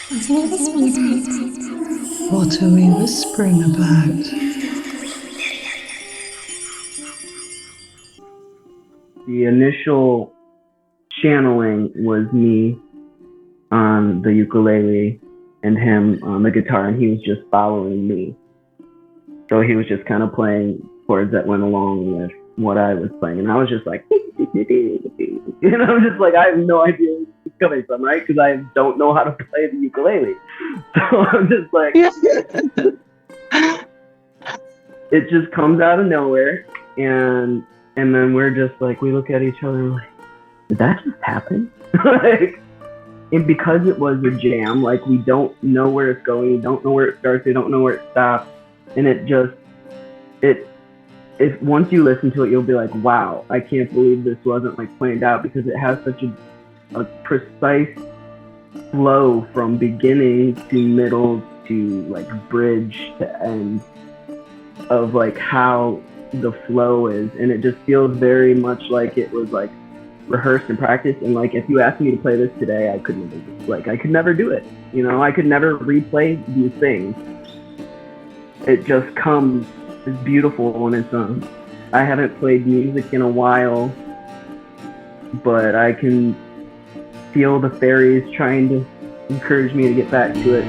What are we whispering about? The initial channeling was me on the ukulele and him on the guitar, and he was just following me. So he was just kind of playing chords that went along with what I was playing, and I was just like, and I was just like, I have no idea where it's coming from, right? Because I don't know how to play the ukulele. So I'm just like, it just comes out of nowhere, and then we're just like, we look at each other and like, did that just happen? Like, and because it was a jam, like, we don't know where it's going, we don't know where it starts, we don't know where it stops, and if once you listen to it, you'll be like, wow, I can't believe this wasn't like planned out, because it has such a precise flow from beginning to middle to like bridge to end of like how the flow is, and it just feels very much like it was like rehearsed and practiced. And like, if you asked me to play this today, I could never do it. You know, I could never replay these things. It just comes. It's beautiful on its own. I haven't played music in a while, but I can feel the fairies trying to encourage me to get back to it.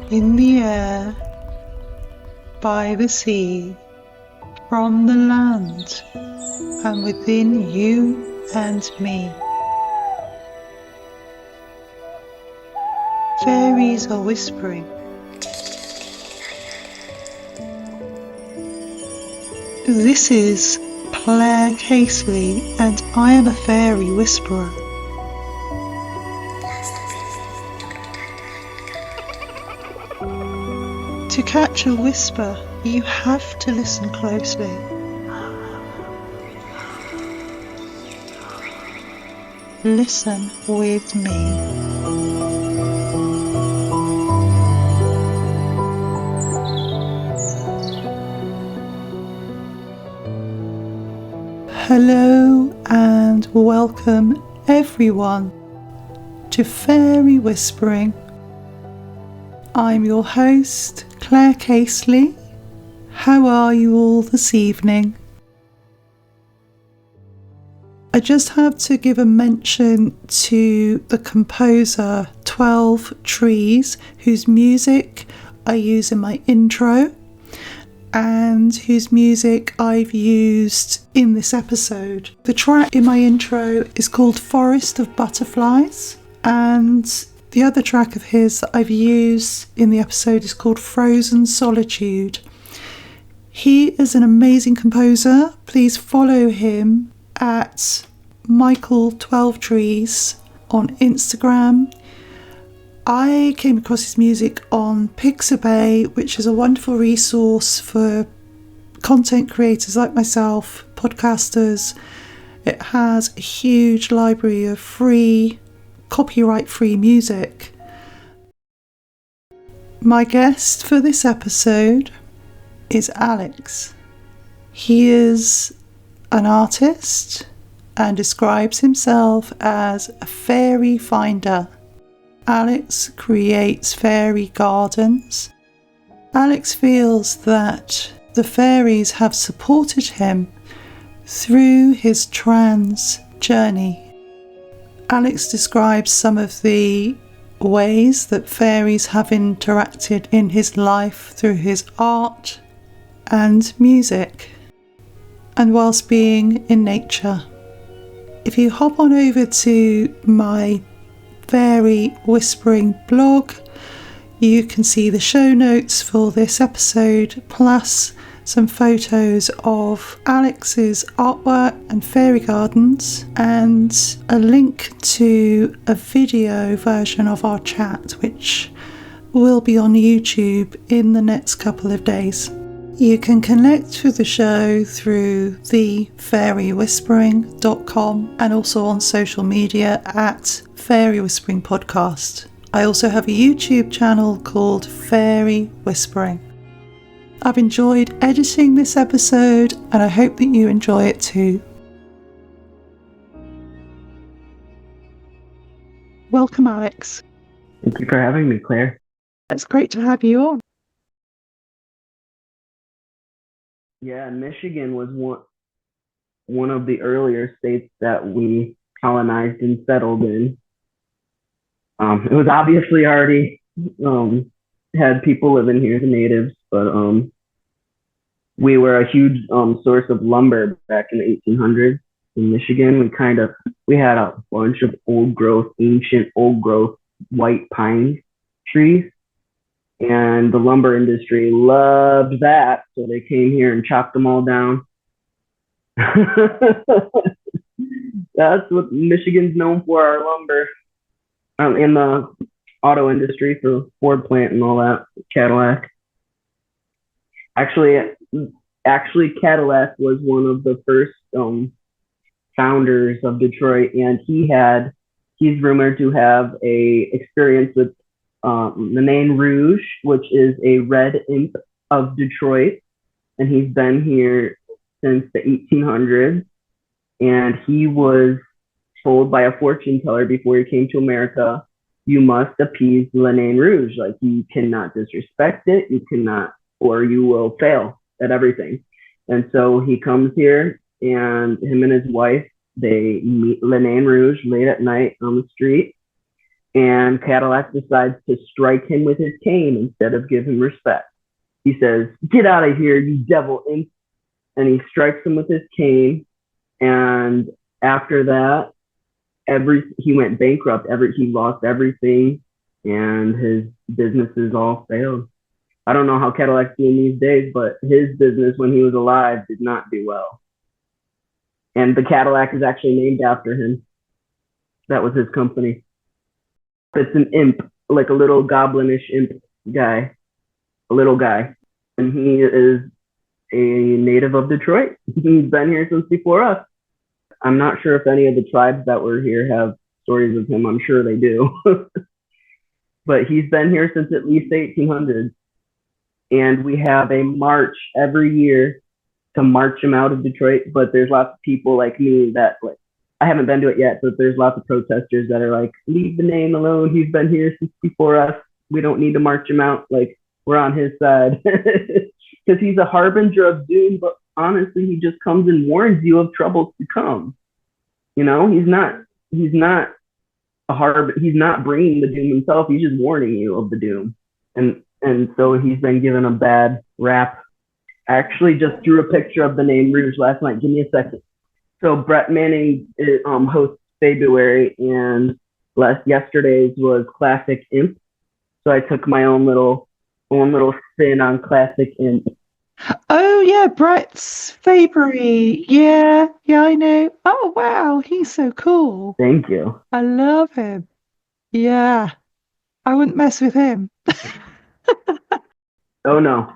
In the air, by the sea, from the land, and within you and me. Fairies are whispering. This is Claire Casely, and I am a fairy whisperer. To catch a whisper, you have to listen closely. Listen with me. Hello and welcome everyone to Fairy Whispering. I'm your host, Claire Casely. How are you all this evening? I just have to give a mention to the composer 12 Trees, whose music I use in my intro and whose music I've used in this episode. The track in my intro is called Forest of Butterflies, and the other track of his that I've used in the episode is called Frozen Solitude. He is an amazing composer. Please follow him at Michael12Trees on Instagram. I came across his music on Pixabay, which is a wonderful resource for content creators like myself, podcasters. It has a huge library of free, copyright-free music. My guest for this episode is Alex. He is an artist and describes himself as a FairyFindr. Alex creates fairy gardens. Alex feels that the fairies have supported him through his trans journey. Alex describes some of the ways that fairies have interacted in his life through his art and music, and whilst being in nature. If you hop on over to my Fairy Whispering blog, you can see the show notes for this episode, plus some photos of Alex's artwork and fairy gardens, and a link to a video version of our chat, which will be on YouTube in the next couple of days. You can connect with the show through thefairywhispering.com and also on social media at Fairy Whispering Podcast. I also have a YouTube channel called Fairy Whispering. I've enjoyed editing this episode and I hope that you enjoy it too. Welcome, Alex. Thank you for having me, Claire. It's great to have you on. Yeah, Michigan was one of the earlier states that we colonized and settled in. It was obviously already had people living here, the natives, but we were a huge source of lumber back in the 1800s in Michigan. We had a bunch of ancient old growth white pine trees. And the lumber industry loved that, so they came here and chopped them all down. That's what Michigan's known for, our lumber. In the auto industry for Ford plant and all that, Cadillac. Actually, Cadillac was one of the first founders of Detroit, and he's rumored to have a experience with the name Rouge, which is a red imp of Detroit, and he's been here since the 1800s. And he was told by a fortune teller before he came to America, you must appease Le Nain Rouge. Like, you cannot disrespect it, you cannot, or you will fail at everything. And so he comes here, and him and his wife, they meet Le Nain Rouge late at night on the street. And Cadillac decides to strike him with his cane instead of give him respect. He says, "Get out of here, you devil imp." And he strikes him with his cane. And after that, he went bankrupt. He lost everything, and his businesses all failed. I don't know how Cadillac's doing these days, but his business when he was alive did not do well. And the Cadillac is actually named after him. That was his company. It's an imp, like a little goblinish imp guy, a little guy. And he is a native of Detroit. He's been here since before us. I'm not sure if any of the tribes that were here have stories of him. I'm sure they do. But he's been here since at least 1800s. And we have a march every year to march him out of Detroit. But there's lots of people like me that, like, I haven't been to it yet, but there's lots of protesters that are like, leave the name alone. He's been here since before us. We don't need to march him out. Like, we're on his side. Because he's a harbinger of doom, but honestly, he just comes and warns you of troubles to come. You know, he's not bringing the doom himself. He's just warning you of the doom. And so he's been given a bad rap. I actually just drew a picture of the name Rouge last night. Give me a second. So Brett Manning hosts February, and yesterday's was Classic Imp. So I took my own little spin on Classic Imp. Oh yeah, Brett's February. Yeah, I know. Oh wow, he's so cool. Thank you. I love him. Yeah, I wouldn't mess with him. Oh no.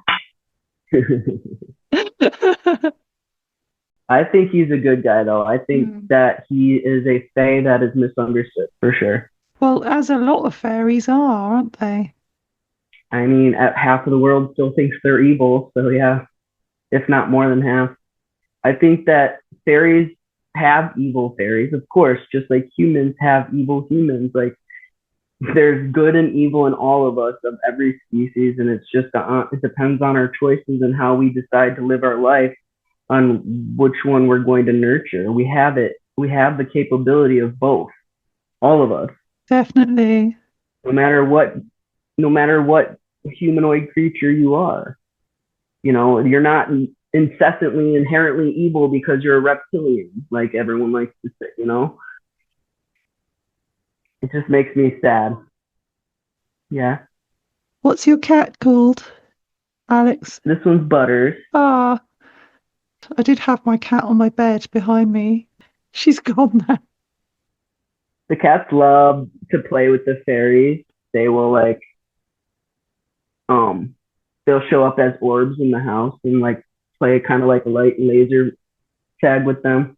I think he's a good guy, though. I think that he is a fae that is misunderstood, for sure. Well, as a lot of fairies are, aren't they? I mean, half of the world still thinks they're evil, so yeah, if not more than half. I think that fairies have evil fairies, of course, just like humans have evil humans. Like, there's good and evil in all of us, of every species, and it's just it depends on our choices and how we decide to live our life, on which one we're going to nurture. We have the capability of both, all of us. Definitely. No matter what humanoid creature you are, you know, you're not incessantly inherently evil because you're a reptilian, like everyone likes to say, you know. It just makes me sad. Yeah. What's your cat called, Alex? This one's Butters. Ah, I did have my cat on my bed behind me. She's gone now. The cats love to play with the fairies. They will they'll they'll show up as orbs in the house and like play kind of like a light laser tag with them.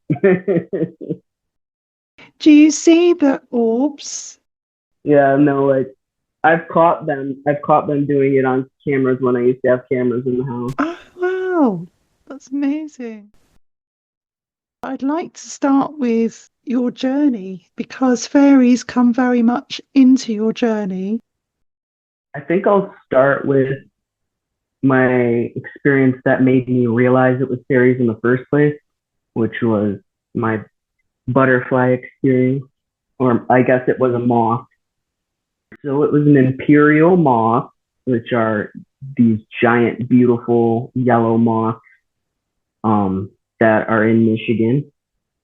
Do you see the orbs? Yeah, no, like I've caught them. I've caught them doing it on cameras when I used to have cameras in the house. Oh, wow. That's amazing. I'd like to start with your journey because fairies come very much into your journey. I think I'll start with my experience that made me realize it was fairies in the first place, which was my butterfly experience, or I guess it was a moth. So it was an imperial moth, which are these giant, beautiful yellow moths that are in Michigan,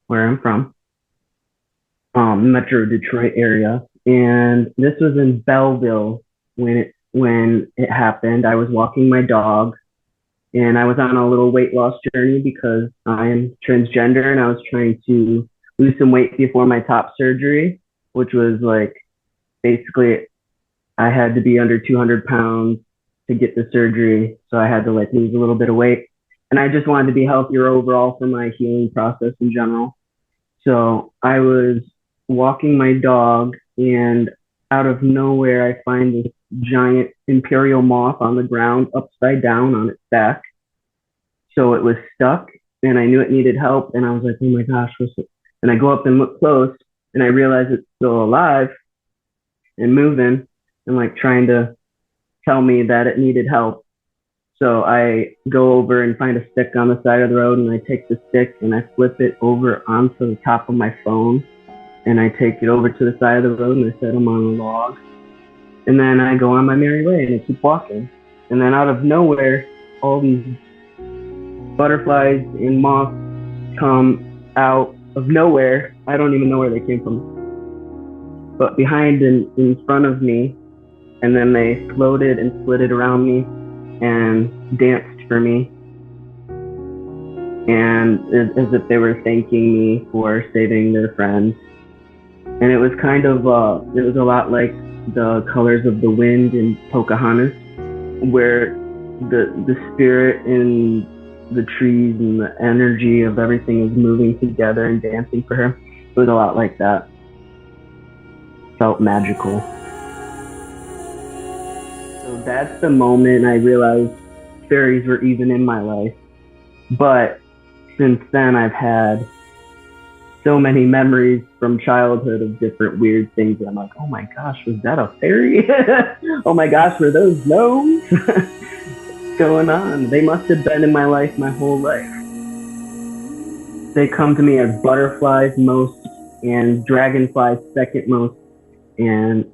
where I'm from, Metro Detroit area. And this was in Belleville when it happened. I was walking my dog, and I was on a little weight loss journey because I'm transgender, and I was trying to lose some weight before my top surgery, which was like basically I had to be under 200 pounds to get the surgery. So I had to like lose a little bit of weight. And I just wanted to be healthier overall for my healing process in general. So I was walking my dog, and out of nowhere, I find this giant imperial moth on the ground, upside down on its back. So it was stuck, and I knew it needed help. And I was like, oh my gosh, what's it? And I go up and look close, and I realize it's still alive and moving and like trying to tell me that it needed help. So I go over and find a stick on the side of the road, and I take the stick and I flip it over onto the top of my phone, and I take it over to the side of the road and I set them on a log. And then I go on my merry way and I keep walking. And then out of nowhere, all these butterflies and moths come out of nowhere. I don't even know where they came from. But behind and in front of me, and then they floated and flitted around me and danced for me, and as if they were thanking me for saving their friends. And it was kind of it was a lot like the colors of the wind in Pocahontas, where the spirit and the trees and the energy of everything is moving together and dancing for her. It was a lot like that. Felt magical. So that's the moment I realized fairies were even in my life. But since then, I've had so many memories from childhood of different weird things that I'm like, oh my gosh, was that a fairy? Oh my gosh, were those gnomes? What's going on? They must have been in my life my whole life. They come to me as butterflies most, and dragonflies second most, and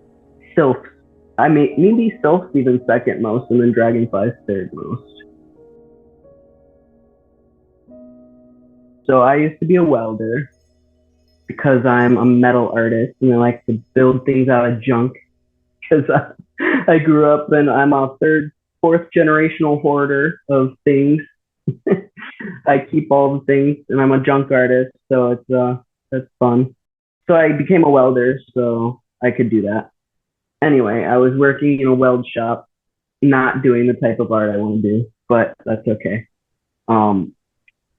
sylphs. I mean, maybe sylphs even second most, and then dragonflies third most. So I used to be a welder because I'm a metal artist and I like to build things out of junk. Because I grew up and I'm a fourth generational hoarder of things. I keep all the things, and I'm a junk artist, so that's fun. So I became a welder, so I could do that. Anyway, I was working in a weld shop, not doing the type of art I want to do, but that's okay.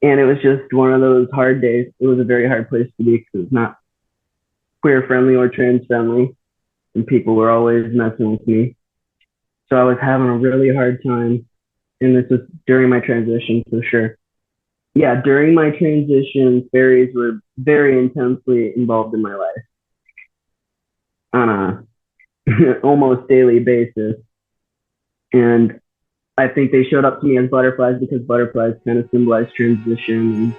And it was just one of those hard days. It was a very hard place to be because it's not queer friendly or trans friendly, and people were always messing with me. So I was having a really hard time, and this was during my transition for sure. Yeah, during my transition, fairies were very intensely involved in my life on a almost daily basis. And I think they showed up to me as butterflies because butterflies kind of symbolize transition and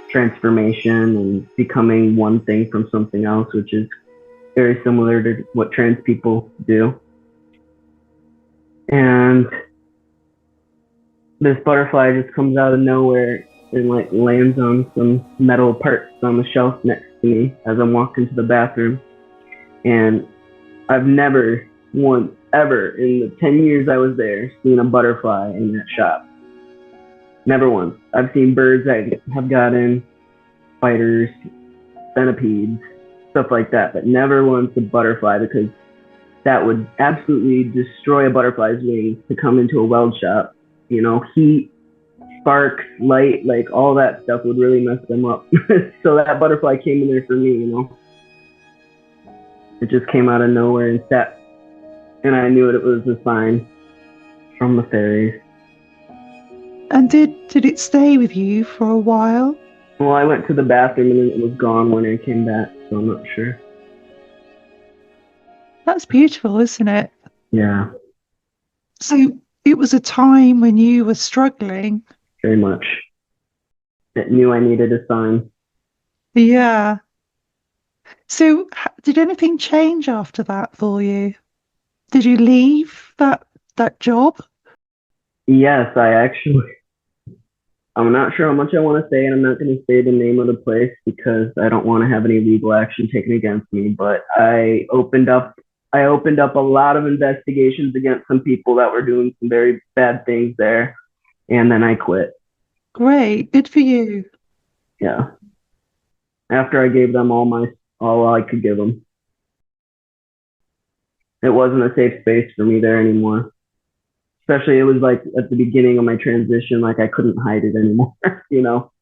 transformation and becoming one thing from something else, which is very similar to what trans people do. And this butterfly just comes out of nowhere and like lands on some metal parts on the shelf next to me as I'm walking to the bathroom. And I've never once ever in the 10 years I was there seen a butterfly in that shop. Never once. I've seen birds that have gotten spiders, centipedes, stuff like that, but never once a butterfly, because that would absolutely destroy a butterfly's wings to come into a weld shop. You know, heat, sparks, light, like all that stuff would really mess them up. So that butterfly came in there for me, you know. It just came out of nowhere and sat, and I knew it was a sign from the fairies. And did it stay with you for a while? Well, I went to the bathroom and then it was gone when I came back, so I'm not sure. That's beautiful, isn't it? Yeah. So it was a time when you were struggling. Very much. It knew I needed a sign. Yeah. So did anything change after that for you? Did you leave that job? Yes, I'm not sure how much I want to say, and I'm not going to say the name of the place because I don't want to have any legal action taken against me. But I opened up a lot of investigations against some people that were doing some very bad things there, and then I quit. Great, good for you. Yeah. After I gave them all I could give them. It wasn't a safe space for me there anymore. Especially, it was like at the beginning of my transition, like I couldn't hide it anymore. You know,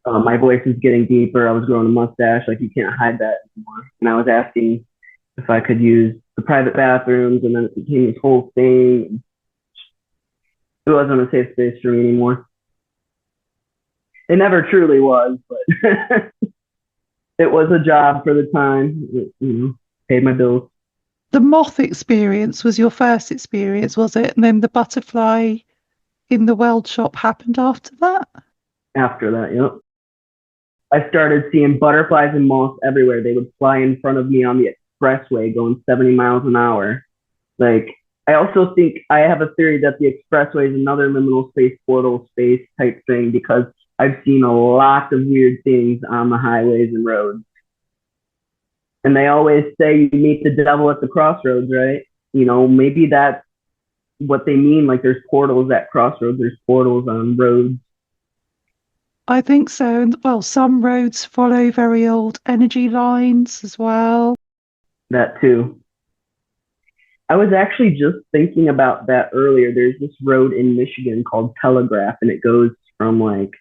my voice was getting deeper. I was growing a mustache. Like you can't hide that anymore. And I was asking if I could use the private bathrooms, and then it became this whole thing. It wasn't a safe space for me anymore. It never truly was, but it was a job for the time. It, you know, paid my bills. The moth experience was your first experience, was it? And then the butterfly in the weld shop happened after that? After that, yep. I started seeing butterflies and moths everywhere. They would fly in front of me on the expressway going 70 miles an hour. Like, I also think I have a theory that the expressway is another liminal space portal space type thing because I've seen a lot of weird things on the highways and roads. And they always say you meet the devil at the crossroads, right? You know, maybe that's what they mean. Like there's portals at crossroads, there's portals on roads. I think so. And well, some roads follow very old energy lines as well. That too. I was actually just thinking about that earlier. There's this road in Michigan called Telegraph, and it goes from like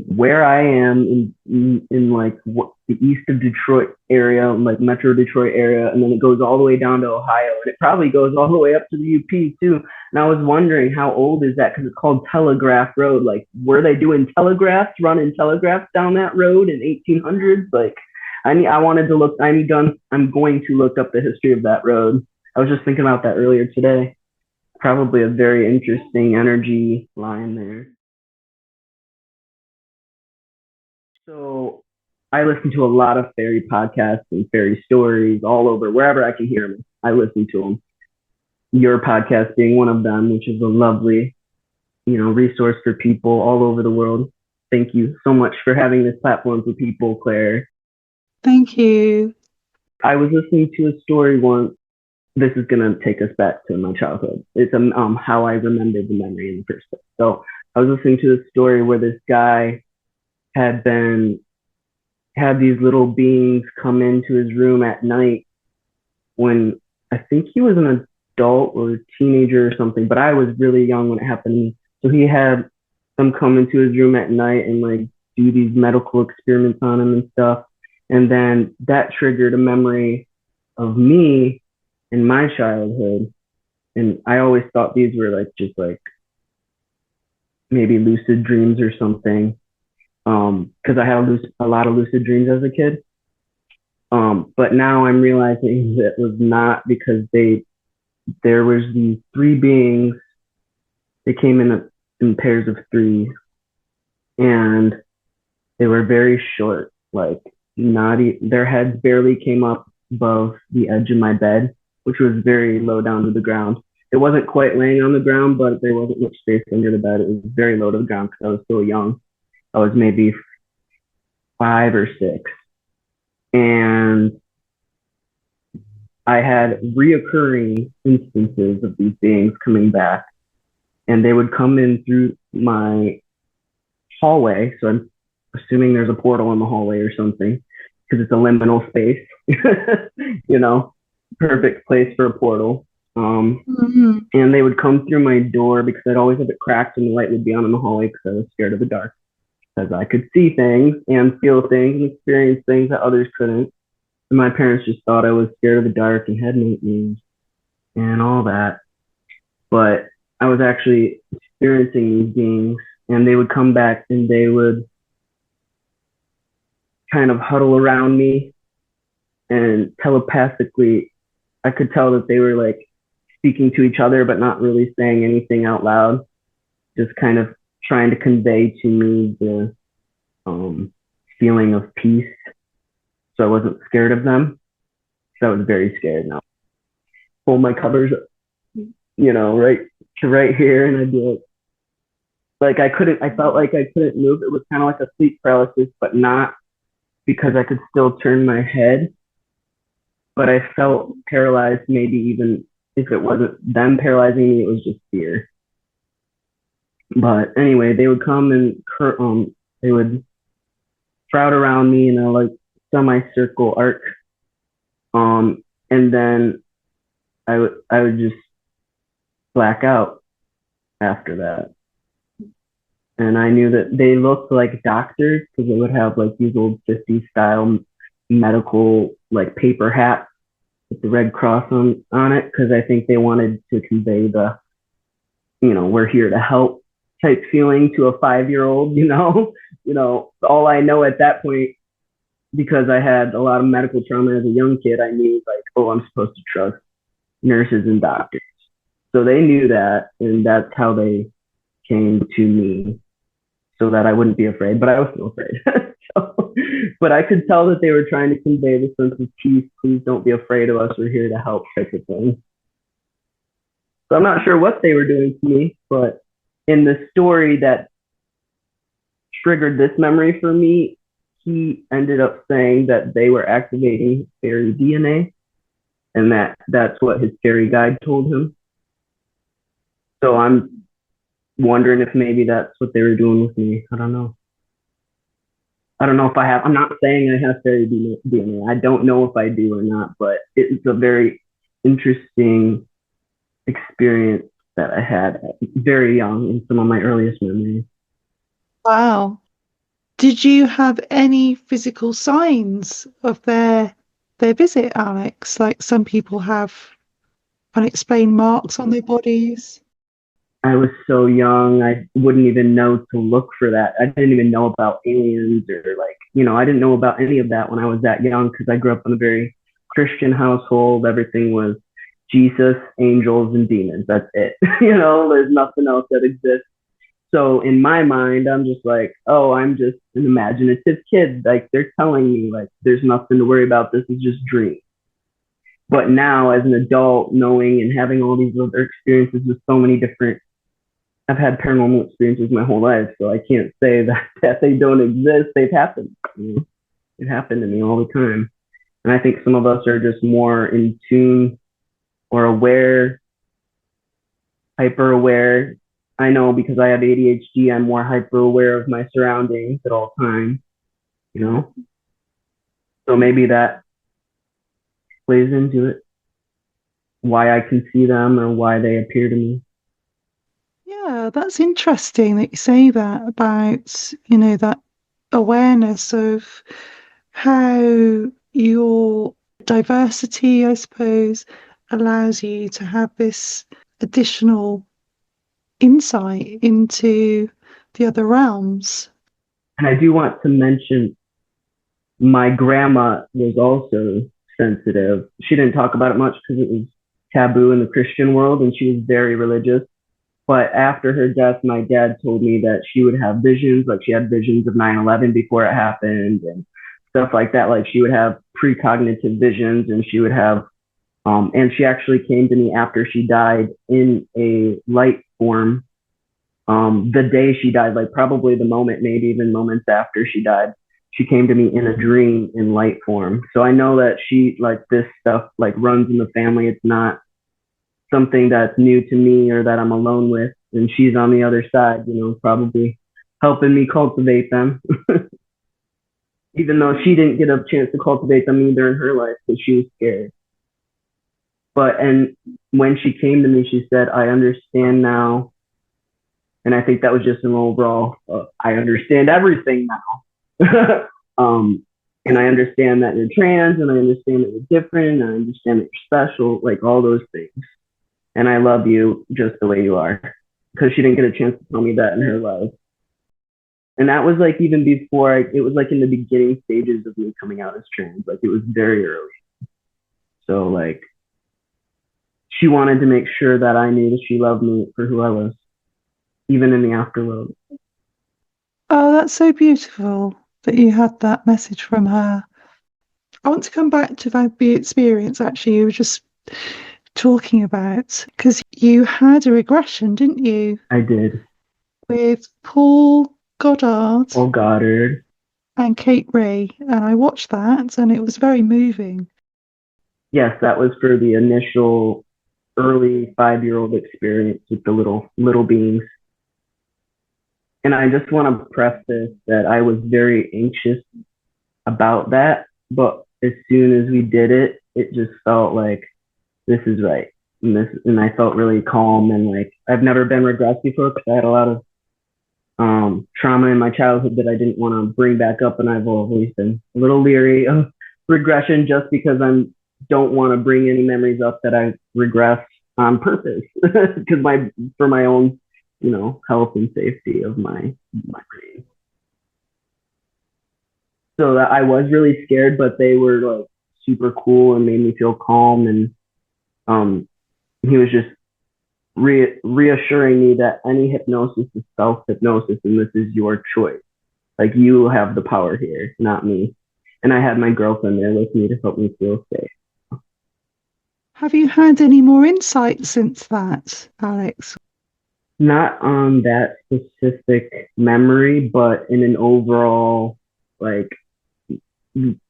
where I am in like the east of Detroit area, like Metro Detroit area, and then it goes all the way down to Ohio, and it probably goes all the way up to the UP too. And I was wondering how old is that because it's called Telegraph Road. Like, were they doing telegraphs, running telegraphs down that road in 1800s? Like, I wanted to look. I'm going to look up the history of that road. I was just thinking about that earlier today. Probably a very interesting energy line there. So I listen to a lot of fairy podcasts and fairy stories all over, wherever I can hear them. I listen to them. Your podcast being one of them, which is a lovely, resource for people all over the world. Thank you so much for having this platform for people, Claire. Thank you. I was listening to a story once. This is going to take us back to my childhood. It's how I remembered the memory in the first place. So I was listening to a story where this guy had these little beings come into his room at night when I think he was an adult or a teenager or something, but I was really young when it happened. So he had them come into his room at night and like do these medical experiments on him and stuff. And then that triggered a memory of me in my childhood. And I always thought these were like just like maybe lucid dreams or something. Because I had a lot of lucid dreams as a kid. But now I'm realizing that it was not because there was these three beings. They came in pairs of three, and they were very short, like their heads barely came up above the edge of my bed, which was very low down to the ground. It wasn't quite laying on the ground, but there wasn't much space under the bed. It was very low to the ground because I was still young. I was maybe 5 or 6. And I had reoccurring instances of these beings coming back. And they would come in through my hallway. So I'm assuming there's a portal in the hallway or something because it's a liminal space, perfect place for a portal. Mm-hmm. And they would come through my door because I'd always have it cracked and the light would be on in the hallway because I was scared of the dark. Because I could see things and feel things and experience things that others couldn't. And my parents just thought I was scared of the dark and had nightmares and all that. But I was actually experiencing these beings, and they would come back and they would kind of huddle around me, and telepathically I could tell that they were like speaking to each other but not really saying anything out loud, just kind of trying to convey to me the feeling of peace, so I wasn't scared of them. So I was very scared now. Pull my covers, right to right here, and I'd be like I couldn't. I felt like I couldn't move. It was kind of like a sleep paralysis, but not because I could still turn my head. But I felt paralyzed. Maybe even if it wasn't them paralyzing me, it was just fear. But anyway, they would come and they would crowd around me in a like semicircle arc. And then I would just black out after that. And I knew that they looked like doctors because they would have like these old 50s style medical like paper hats with the red cross on it, because I think they wanted to convey the, we're here to help type feeling to a 5-year-old, all I know at that point, because I had a lot of medical trauma as a young kid, I knew like, oh, I'm supposed to trust nurses and doctors. So they knew that, and that's how they came to me, so that I wouldn't be afraid, but I was still afraid. But I could tell that they were trying to convey the sense of peace. Please don't be afraid of us. We're here to help, type of thing. So I'm not sure what they were doing to me, but in the story that triggered this memory for me, he ended up saying that they were activating fairy DNA, and that's what his fairy guide told him. So I'm wondering if maybe that's what they were doing with me. I don't know. I don't know if I have. I'm not saying I have fairy DNA. I don't know if I do or not, but it's a very interesting experience that I had very young in some of my earliest memories. Wow. Did you have any physical signs of their visit, Alex? Like some people have unexplained marks on their bodies. I was so young, I wouldn't even know to look for that. I didn't even know about aliens or like, I didn't know about any of that when I was that young, because I grew up in a very Christian household. Everything was Jesus, angels, and demons. That's it. There's nothing else that exists. So in my mind, I'm just like, oh, I'm just an imaginative kid. Like they're telling me like there's nothing to worry about. This is just dream. But now as an adult, knowing and having all these other experiences with so many different, I've had paranormal experiences my whole life, so I can't say that they don't exist. They've happened. It happened to me all the time. And I think some of us are just more in tune or aware, hyper aware. I know because I have ADHD, I'm more hyper aware of my surroundings at all times, So maybe that plays into it, why I can see them or why they appear to me. Yeah, that's interesting that you say that about, that awareness of how your diversity, I suppose, allows you to have this additional insight into the other realms. And I do want to mention my grandma was also sensitive. She didn't talk about it much because it was taboo in the Christian world, and she was very religious. But after her death, my dad told me that she would have visions, like she had visions of 9/11 before it happened and stuff like that. Like she would have precognitive visions, and she would have, and she actually came to me after she died in a light form. The day she died, like probably the moment, maybe even moments after she died, she came to me in a dream in light form. So I know that she, like, this stuff like runs in the family. It's not something that's new to me or that I'm alone with. And she's on the other side, probably helping me cultivate them. Even though she didn't get a chance to cultivate them either in her life because she was scared. and when she came to me, she said, "I understand now." And I think that was just an overall, I understand everything now. And I understand that you're trans, and I understand that you're different, and I understand that you're special, like all those things. And I love you just the way you are. Because she didn't get a chance to tell me that in her life. And that was like even before, it was like in the beginning stages of me coming out as trans. Like it was very early. So like, she wanted to make sure that I knew that she loved me for who I was, even in the afterworld. Oh, that's so beautiful that you had that message from her. I want to come back to that experience actually you were just talking about, because you had a regression, didn't you? I did. With Paul Goddard. Oh, Goddard. And Kate Ray. And I watched that and it was very moving. Yes, that was for the initial early 5-year-old experience with the little beings. And I just want to preface that I was very anxious about that, but as soon as we did it, it just felt like this is right. And I felt really calm, and like I've never been regressed before because I had a lot of trauma in my childhood that I didn't want to bring back up, and I've always been a little leery of regression just because I don't want to bring any memories up that I regressed on purpose because for my own health and safety of my brain. So that I was really scared, but they were like super cool and made me feel calm, and he was just reassuring me that any hypnosis is self-hypnosis and this is your choice. Like you have the power here, not me. And I had my girlfriend there with me to help me feel safe. Have you had any more insight since that, Alex? Not on that specific memory, but in an overall, like,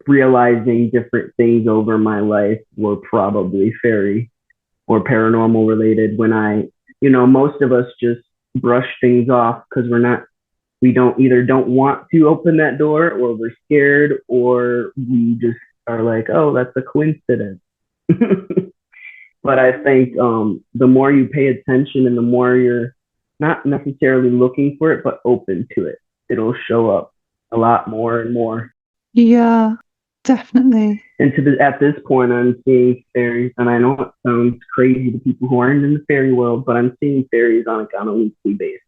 realizing different things over my life were probably fairy or paranormal related when most of us just brush things off because we don't want to open that door, or we're scared, or we just are like, oh, that's a coincidence. But I think the more you pay attention and the more you're not necessarily looking for it, but open to it, it'll show up a lot more and more. Yeah, definitely. And at this point, I'm seeing fairies, and I know it sounds crazy to people who aren't in the fairy world, but I'm seeing fairies on a weekly basis.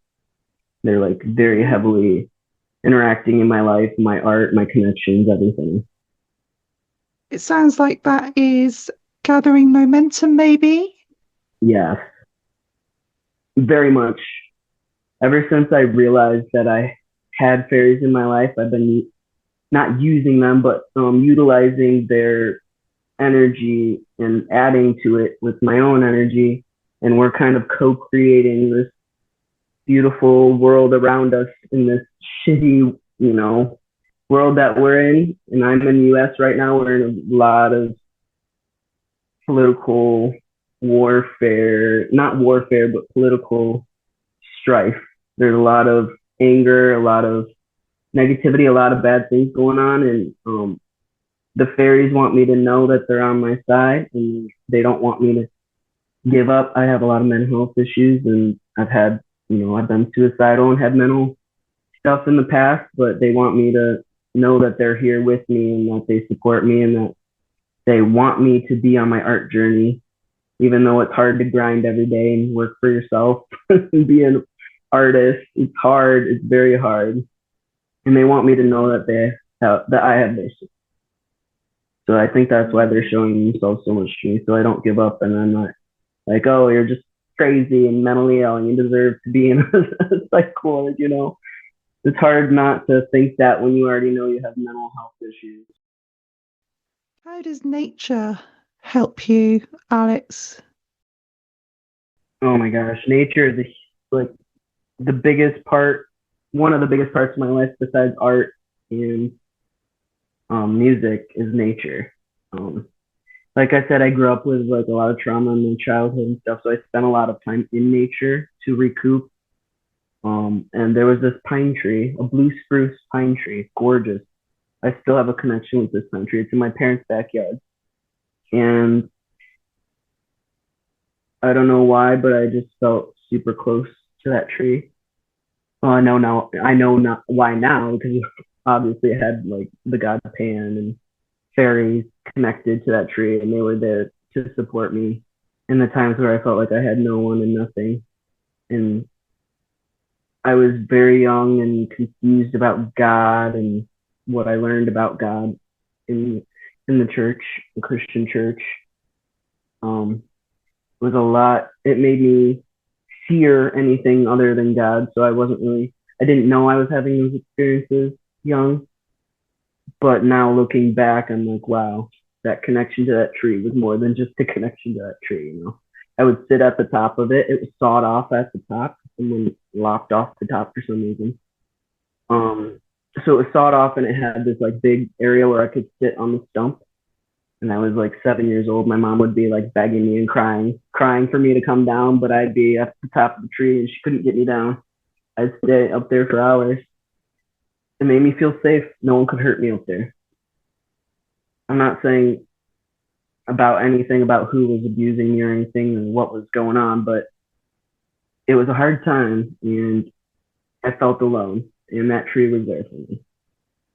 They're like very heavily interacting in my life, my art, my connections, everything. It sounds like that is gathering momentum, maybe? Yes, very much. Ever since I realized that I had fairies in my life, I've been not using them, but utilizing their energy and adding to it with my own energy. And we're kind of co-creating this beautiful world around us in this shitty, world that we're in. And I'm in the US right now. We're in a lot of political warfare, not warfare, but political strife. There's a lot of anger, a lot of negativity, a lot of bad things going on. And the fairies want me to know that they're on my side, and they don't want me to give up. I have a lot of mental health issues, and I've been suicidal and had mental stuff in the past, but they want me to know that they're here with me and that they support me and that they want me to be on my art journey, even though it's hard to grind every day and work for yourself and be an artist. It's hard. It's very hard. And they want me to know that I have their support. So I think that's why they're showing themselves so much to me, so I don't give up, and I'm not like, oh, you're just crazy and mentally ill and you deserve to be in a psych ward, It's hard not to think that when you already know you have mental health issues. How does nature help you, Alex? Oh my gosh, nature is like the biggest part, one of the biggest parts of my life besides art and music is nature. Like I said, I grew up with like a lot of trauma in my childhood and stuff, so I spent a lot of time in nature to recoup. And there was this pine tree, a blue spruce pine tree, gorgeous. I still have a connection with this pine tree. It's in my parents' backyard. And I don't know why, but I just felt super close to that tree. Well, I know now. I know not why now because obviously it had like the god Pan and fairies connected to that tree, and they were there to support me in the times where I felt like I had no one and nothing. And I was very young and confused about God and what I learned about God in the church, the Christian church. Um, was a lot. It made me fear anything other than God. So I wasn't really. I didn't know I was having those experiences young, but now looking back, I'm like, wow, that connection to that tree was more than just a connection to that tree. I would sit at the top of it. It was sawed off at the top. Someone lopped off the top for some reason. Um, so it was sawed off, and it had this like big area where I could sit on the stump. And I was like 7 years old. My mom would be like begging me and crying for me to come down, but I'd be at the top of the tree and she couldn't get me down. I'd stay up there for hours. It made me feel safe. No one could hurt me up there. I'm not saying about anything about who was abusing me or anything or what was going on, but it was a hard time and I felt alone. And that tree was there for me.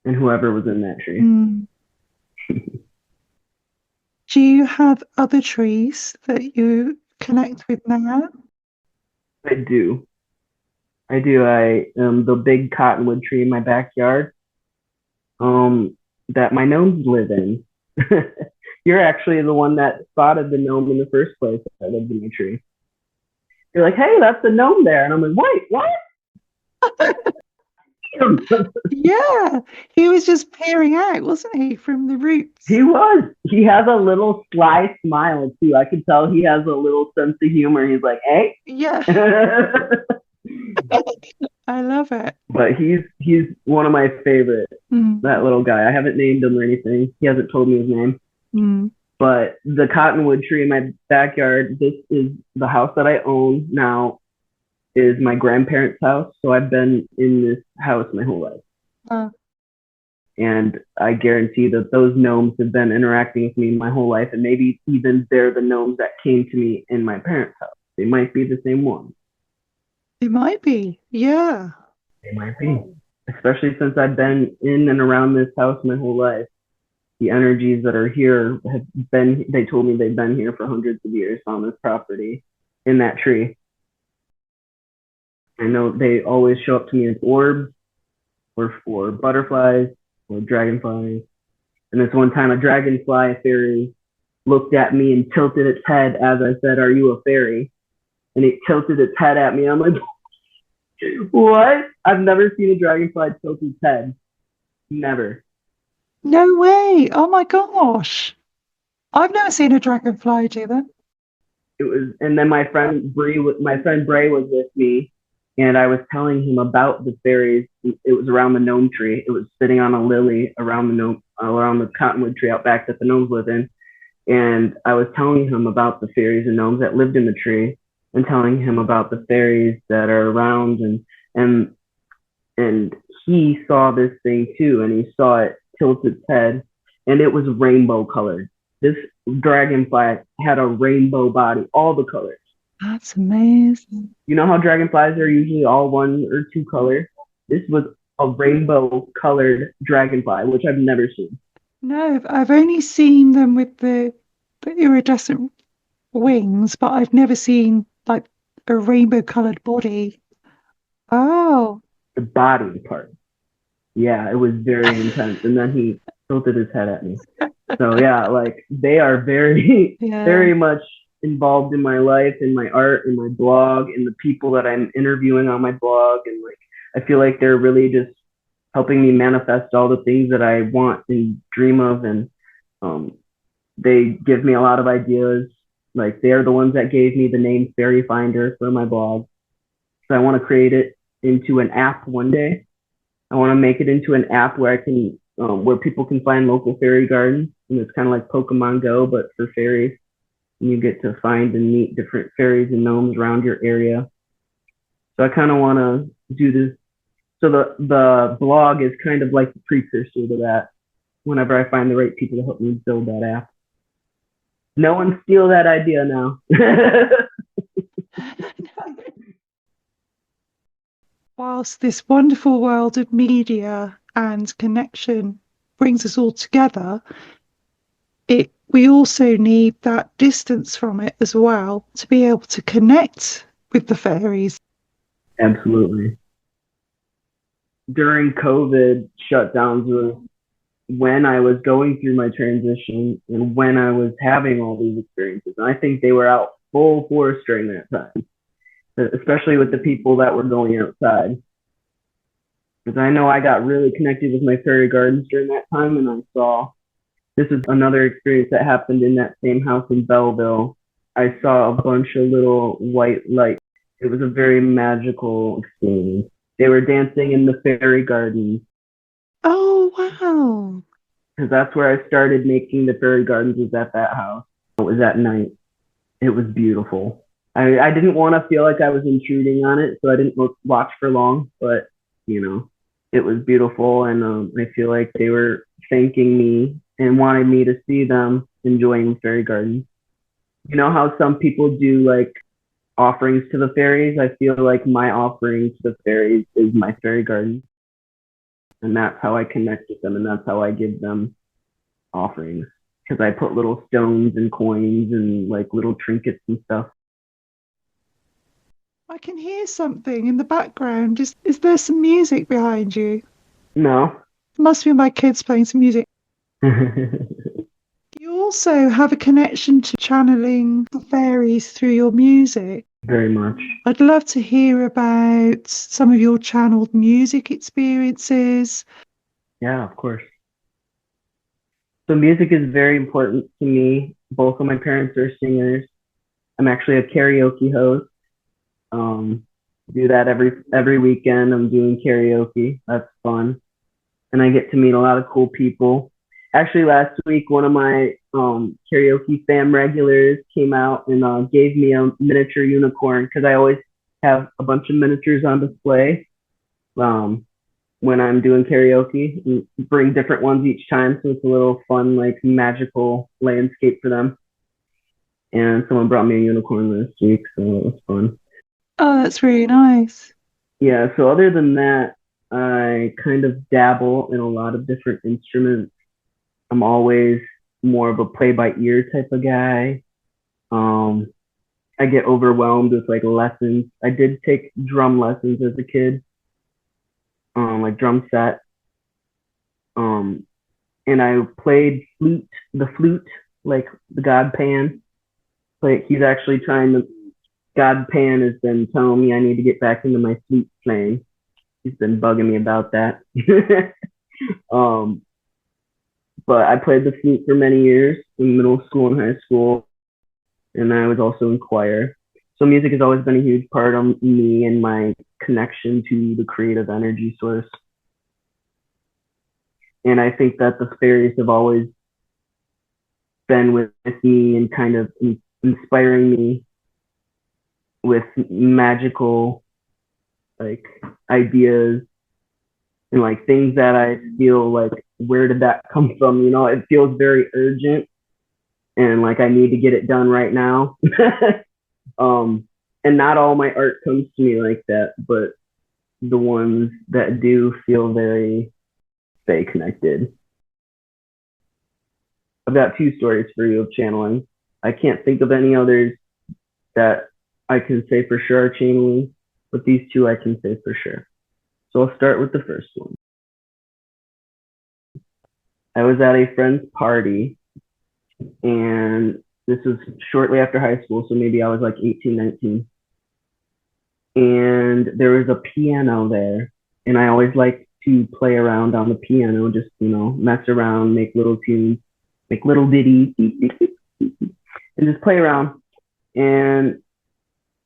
And whoever was in that tree. Mm. Do you have other trees that you connect with now? I do. I do. The big cottonwood tree in my backyard, that my gnomes live in. You're actually the one that spotted the gnome in the first place that lived in the tree. You're like, hey, that's the gnome there. And I'm like, wait, what? Yeah, he was just peering out, wasn't he, from the roots? He was. He has a little sly smile too. I could tell he has a little sense of humor. He's like, hey. Yeah, I love it. But he's one of my favorites. That little guy. I haven't named him or anything. He hasn't told me his name. But the cottonwood tree in my backyard, this is the house that I own now, is my grandparents' house. So I've been in this house my whole life. And I guarantee that those gnomes have been interacting with me my whole life. And maybe even they're the gnomes that came to me in my parents' house. They might be the same ones. It might be, yeah. They might be. Especially since I've been in and around this house my whole life. The energies that are here have been, they told me they've been here for hundreds of years on this property in that tree. I know they always show up to me as orbs or butterflies or dragonflies. And this one time a dragonfly, a fairy, looked at me and tilted its head as I said, are you a fairy? And it tilted its head at me. I'm like, what? I've never seen a dragonfly tilt its head. Never. No way. Oh my gosh. I've never seen a dragonfly do that. It was, and then my friend Bray was with me, and I was telling him about the fairies. It was around the gnome tree. It was sitting on a lily around the cottonwood tree out back that the gnomes live in. And I was telling him about the fairies and gnomes that lived in the tree, and telling him about the fairies that are around, and he saw this thing too, and he saw it tilt its head, and it was rainbow colored. This dragonfly had a rainbow body, all the colors. That's amazing. You know how dragonflies are usually all one or two colors? This was a rainbow colored dragonfly, which I've never seen. No, I've only seen them with the iridescent wings, but I've never seen like a rainbow colored body. Oh. The body part. Yeah, it was very intense. And then he tilted his head at me. So yeah, like they are very, very much involved in my life, in my art, in my blog, in the people that I'm interviewing on my blog. And like, I feel like they're really just helping me manifest all the things that I want and dream of. And they give me a lot of ideas. Like they're the ones that gave me the name FairyFindr for my blog. So I want to create it into an app one day. I want to make it into an app where I can, where people can find local fairy gardens, and it's kind of like Pokemon Go, but for fairies. And you get to find and meet different fairies and gnomes around your area. So I kind of want to do this. So the blog is kind of like the precursor to that. Whenever I find the right people to help me build that app. No one steal that idea now. whilst this wonderful world of media and connection brings us all together, we also need that distance from it as well to be able to connect with the fairies. Absolutely. During COVID shutdowns was when I was going through my transition and when I was having all these experiences. And I think they were out full force during that time, especially with the people that were going outside. Because I know I got really connected with my fairy gardens during that time, and I saw this is another experience that happened in that same house in Belleville. I saw a bunch of little white lights. It was a very magical experience. They were dancing in the fairy garden. Oh, wow. Because that's where I started making the fairy gardens, was at that house. It was at night. It was beautiful. I didn't want to feel like I was intruding on it, so I didn't watch for long, but, it was beautiful, and I feel like they were thanking me and wanted me to see them enjoying the fairy garden. You know how some people do like offerings to the fairies? I feel like my offering to the fairies is my fairy garden. And that's how I connect with them, and that's how I give them offerings. Because I put little stones and coins and like little trinkets and stuff. I can hear something in the background. Is there some music behind you? No. It must be my kids playing some music. You also have a connection to channeling the fairies through your music. Very much. I'd love to hear about some of your channeled music experiences. Yeah, of course. So music is very important to me. Both of my parents are singers. I'm actually a karaoke host. Do that every weekend. I'm doing karaoke. That's fun. And I get to meet a lot of cool people. Actually, last week, one of my karaoke fam regulars came out and gave me a miniature unicorn, because I always have a bunch of miniatures on display when I'm doing karaoke, and bring different ones each time. So it's a little fun, like magical landscape for them. And someone brought me a unicorn this week, so it was fun. Oh, that's really nice. Yeah, so other than that, I kind of dabble in a lot of different instruments. I'm always more of a play by ear type of guy. I get overwhelmed with like lessons. I did take drum lessons as a kid, like drum set. And I played the flute, like the God Pan. Like he's actually trying to, God Pan has been telling me I need to get back into my flute playing. He's been bugging me about that. But I played the flute for many years in middle school and high school, and I was also in choir. So music has always been a huge part of me and my connection to the creative energy source. And I think that the fairies have always been with me and kind of inspiring me with magical like ideas and like things that I feel like, where did that come from? It feels very urgent and like I need to get it done right now. And not all my art comes to me like that, but the ones that do feel very stay connected. I've got 2 stories for you of channeling. I can't think of any others that I can say for sure are channeling, but these 2 I can say for sure. So I'll start with the first one. I was at a friend's party, and this was shortly after high school, so maybe I was like 18, 19. And there was a piano there, and I always like to play around on the piano, just, mess around, make little tunes, make little ditties, and just play around. And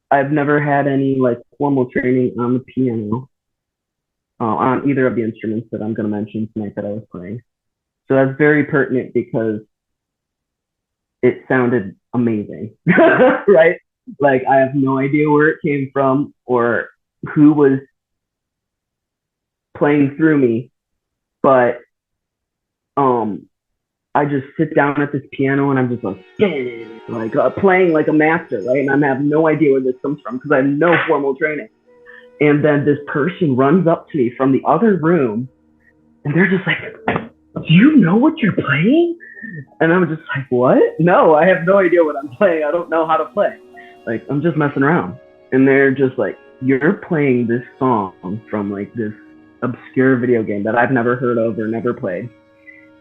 I've never had any like formal training on the piano, on either of the instruments that I'm going to mention tonight that I was playing. So that's very pertinent because it sounded amazing, right? Like I have no idea where it came from or who was playing through me, but I just sit down at this piano and I'm just like playing like a master, right? And I have no idea where this comes from because I have no formal training. And then this person runs up to me from the other room, and they're just like, "Do you know what you're playing?" And I'm just like, "What? No, I have no idea what I'm playing. I don't know how to play. Like, I'm just messing around." And they're just like, "You're playing this song from like this obscure video game that I've never heard of or never played."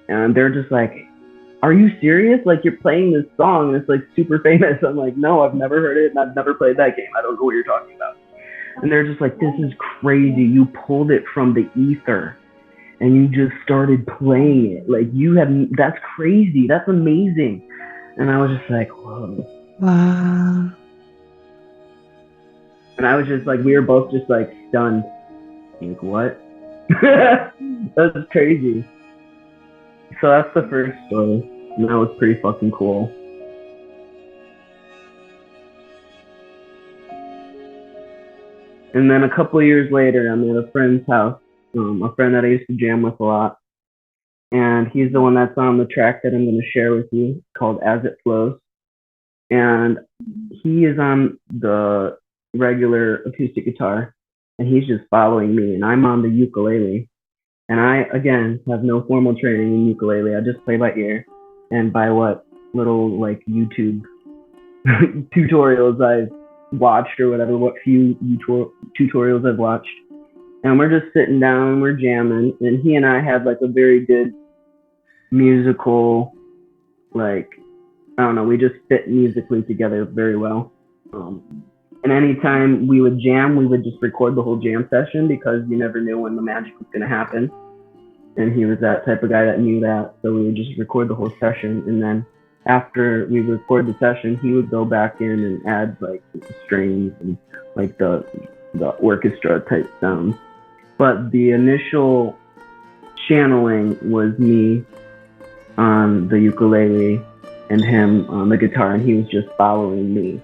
And they're just like, "Are you serious? Like, you're playing this song and it's like super famous?" I'm like, "No, I've never heard it and I've never played that game. I don't know what you're talking about." And they're just like, "This is crazy. You pulled it from the ether and you just started playing it. Like, that's crazy. That's amazing." And I was just like, whoa. Wow. And I was just like, we were both just like stunned. Like, what? That's crazy. So that's the first story. And that was pretty fucking cool. And then a couple of years later, I'm at a friend's house, a friend that I used to jam with a lot. And he's the one that's on the track that I'm going to share with you called As It Flows. And he is on the regular acoustic guitar, and he's just following me. And I'm on the ukulele. And I, again, have no formal training in ukulele. I just play by ear and by what little like YouTube tutorials I've watched or whatever, what few tutorials I've watched. And we're just sitting down and we're jamming. And he and I had like a very good musical, like, I don't know, we just fit musically together very well. And anytime we would jam, we would just record the whole jam session because you never knew when the magic was going to happen. And he was that type of guy that knew that. So we would just record the whole session. And then after we record the session, he would go back in and add like the strings and like the orchestra type sounds. But the initial channeling was me on the ukulele and him on the guitar, and he was just following me.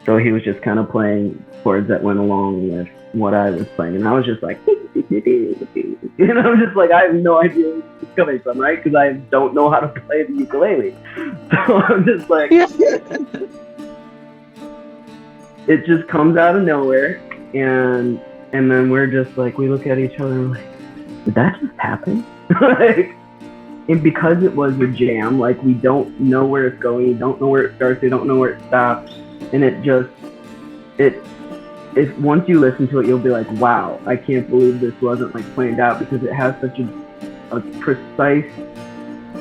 So he was just kind of playing chords that went along with what I was playing. And I was just like, and I'm just like, I have no idea where it's coming from, right? Because I don't know how to play the ukulele. So I'm just like, it just comes out of nowhere. And then we're just like, we look at each other and like, did that just happen? Like, and because it was a jam, like, we don't know where it's going, we don't know where it starts, we don't know where it stops. And it just, once you listen to it, you'll be like, wow, I can't believe this wasn't like planned out, because it has such a precise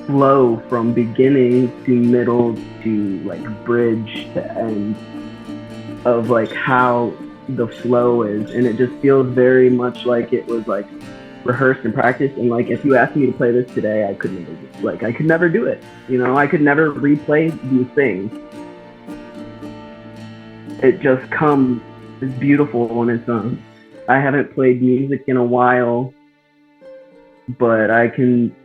flow from beginning to middle to like bridge to end of like how the flow is. And it just feels very much like it was like rehearsed and practiced. And like, if you asked me to play this today, I could never do it. You know, I could never replay these things. It just comes, it's beautiful on its own. I haven't played music in a while, but I can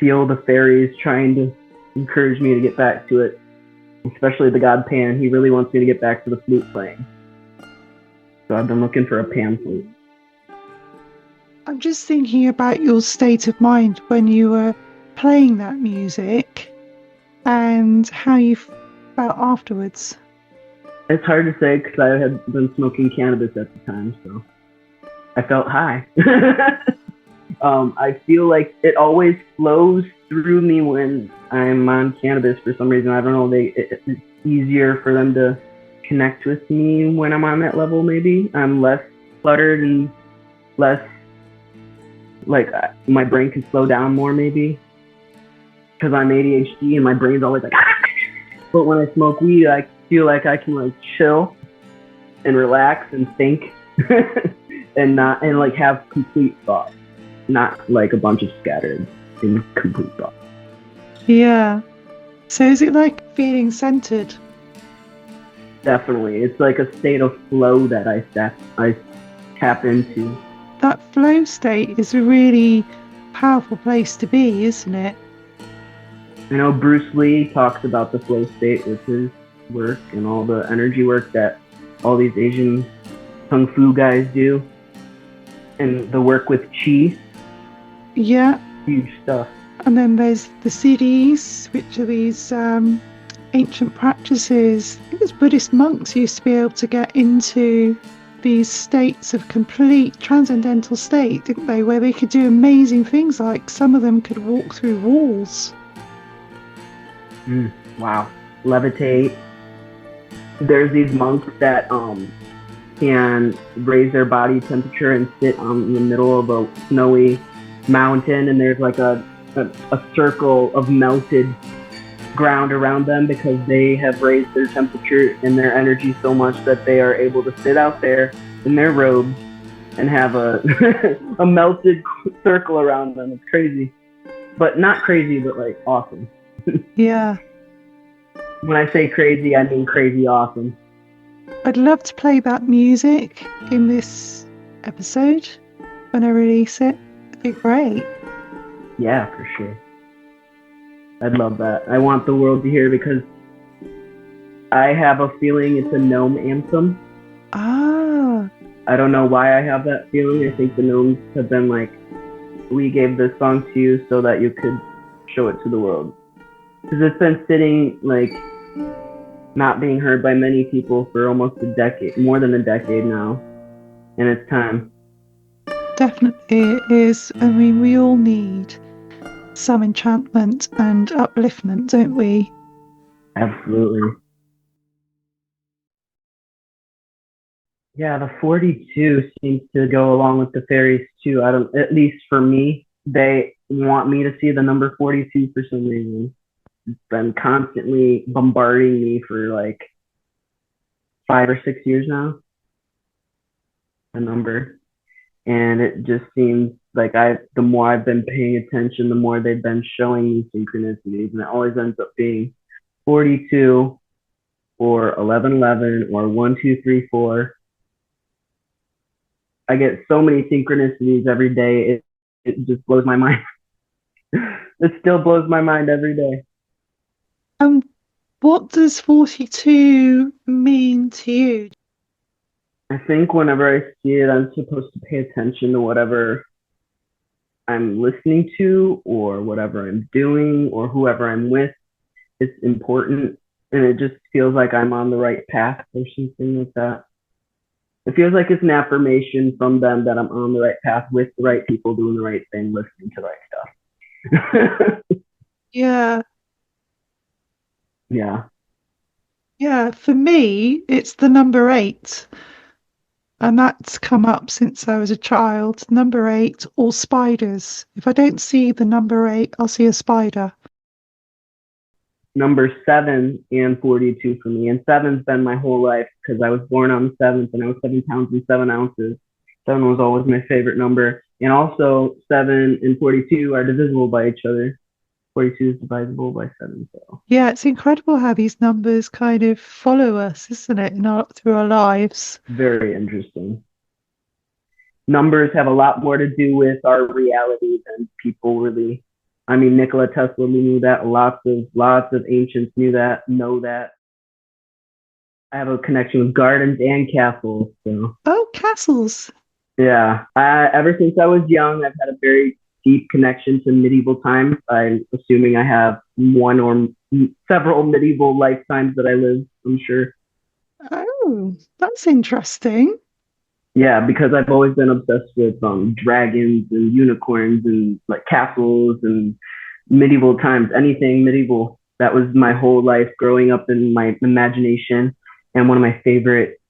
feel the fairies trying to encourage me to get back to it, especially the god Pan. He really wants me to get back to the flute playing. So I've been looking for a pan flute. I'm just thinking about your state of mind when you were playing that music and how you felt afterwards. It's hard to say because I had been smoking cannabis at the time, so I felt high. I feel like it always flows through me when I'm on cannabis for some reason. I don't know, it's easier for them to connect with me when I'm on that level, maybe. I'm less cluttered and less, like, my brain can slow down more, maybe. Because I'm ADHD and my brain's always like, ah! But when I smoke weed, I feel like I can like chill and relax and think and like have complete thoughts, not like a bunch of scattered incomplete thoughts. Yeah. So is it like feeling centered? Definitely. It's like a state of flow that I tap into. That flow state is a really powerful place to be, isn't it? I know Bruce Lee talks about the flow state with his work and all the energy work that all these Asian Kung Fu guys do. And the work with Qi. Yeah. Huge stuff. And then there's the CDs, which are these ancient practices. I think it's Buddhist monks used to be able to get into the these states of complete transcendental state, didn't they? Where they could do amazing things, like some of them could walk through walls. Wow. Levitate. There's these monks that can raise their body temperature and sit in the middle of a snowy mountain, and there's like a circle of melted ground around them because they have raised their temperature and their energy so much that they are able to sit out there in their robes and have a a melted circle around them. It's crazy, but not crazy, but like awesome. Yeah. When I say crazy, I mean crazy awesome. I'd love to play that music in this episode when I release it. It'd be great. Yeah, for sure. I'd love that. I want the world to hear, because I have a feeling it's a gnome anthem. Ah. I don't know why I have that feeling. I think the gnomes have been like, we gave this song to you so that you could show it to the world. Because it's been sitting, like, not being heard by many people for almost a decade, more than a decade now. And it's time. Definitely it is. I mean, we all need some enchantment and upliftment, don't we? Absolutely. Yeah, the 42 seems to go along with the fairies too. At least for me, they want me to see the number 42 for some reason. It's been constantly bombarding me for like 5 or 6 years now, the number. And it just seems like the more I've been paying attention, the more they've been showing me synchronicities, and it always ends up being 42 or 1111 or 1234. I get so many synchronicities every day. It just blows my mind. It still blows my mind every day. What does 42 mean to you? I think whenever I see it, I'm supposed to pay attention to whatever I'm listening to or whatever I'm doing or whoever I'm with. It's important, and it just feels like I'm on the right path or something like that. It feels like it's an affirmation from them that I'm on the right path with the right people, doing the right thing, listening to the right stuff. Yeah. Yeah. Yeah, for me, it's the number 8. And that's come up since I was a child. Number 8, or spiders. If I don't see the number 8, I'll see a spider. Number 7 and 42 for me. And 7's been my whole life because I was born on the 7th and I was 7 pounds and 7 ounces. 7 was always my favorite number. And also 7 and 42 are divisible by each other. 42 is divisible by 7. So yeah, it's incredible how these numbers kind of follow us, isn't it, through our lives? Very interesting. Numbers have a lot more to do with our reality than people really. I mean, Nikola Tesla knew that. Lots of ancients know that. I have a connection with gardens and castles. So. Oh, castles. Yeah. Ever since I was young, I've had a very deep connection to medieval times. I'm assuming I have one or several medieval lifetimes that I lived, I'm sure. Oh, that's interesting. Yeah, because I've always been obsessed with dragons and unicorns and like castles and medieval times, anything medieval. That was my whole life growing up in my imagination. And one of my favorite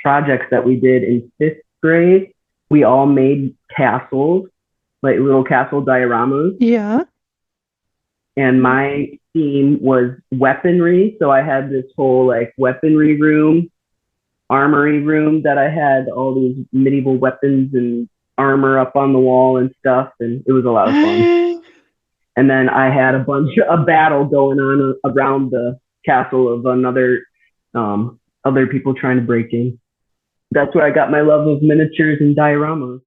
projects that we did in 5th grade, we all made castles, like little castle dioramas. Yeah. And my theme was weaponry. So I had this whole like weaponry room, armory room that I had all these medieval weapons and armor up on the wall and stuff, and it was a lot of fun. And then I had a battle going on around the castle of other people trying to break in. That's where I got my love of miniatures and dioramas.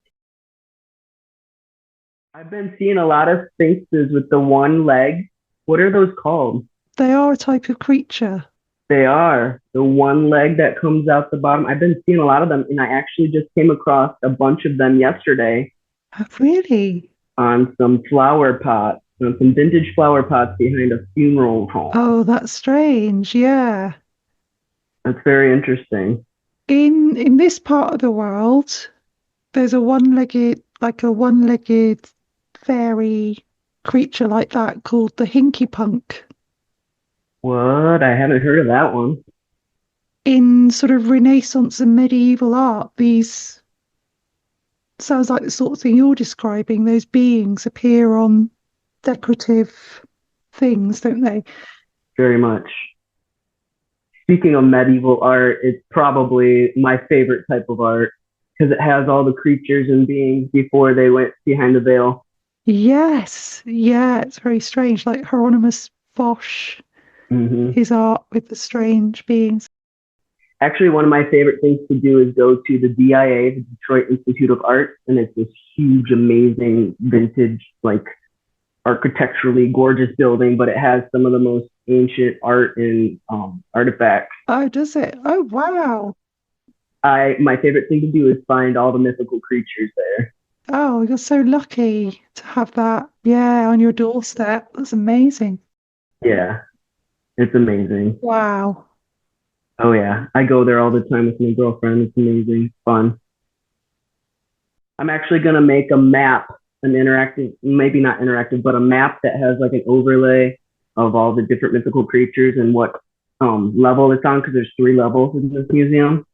I've been seeing a lot of sphinxes with the one leg. What are those called? They are a type of creature. They are. The one leg that comes out the bottom. I've been seeing a lot of them, and I actually just came across a bunch of them yesterday. Oh, really? On some flower pots, on some vintage flower pots behind a funeral home. Oh, that's strange. Yeah. That's very interesting. In this part of the world, there's a one-legged fairy creature like that called the Hinky Punk. What? I haven't heard of that one. In sort of Renaissance and medieval art, these sounds like the sort of thing you're describing. Those beings appear on decorative things, don't they? Very much. Speaking of medieval art, it's probably my favorite type of art because it has all the creatures and beings before they went behind the veil. Yes, yeah, it's very strange. Like Hieronymus Bosch, Hmm. his art with the strange beings. Actually, one of my favorite things to do is go to the DIA, the Detroit Institute of Art, and it's this huge, amazing, vintage, like architecturally gorgeous building, but it has some of the most ancient art and artifacts. Oh, does it? Oh, wow. I My favorite thing to do is find all the mythical creatures there. Oh, you're so lucky to have that, yeah, on your doorstep. That's amazing. Yeah, it's amazing. Wow. Oh yeah, I go there all the time with my girlfriend. It's amazing, fun. I'm actually gonna make a map, an interactive, maybe not interactive, but a map that has like an overlay of all the different mythical creatures and what level it's on because there's 3 levels in this museum.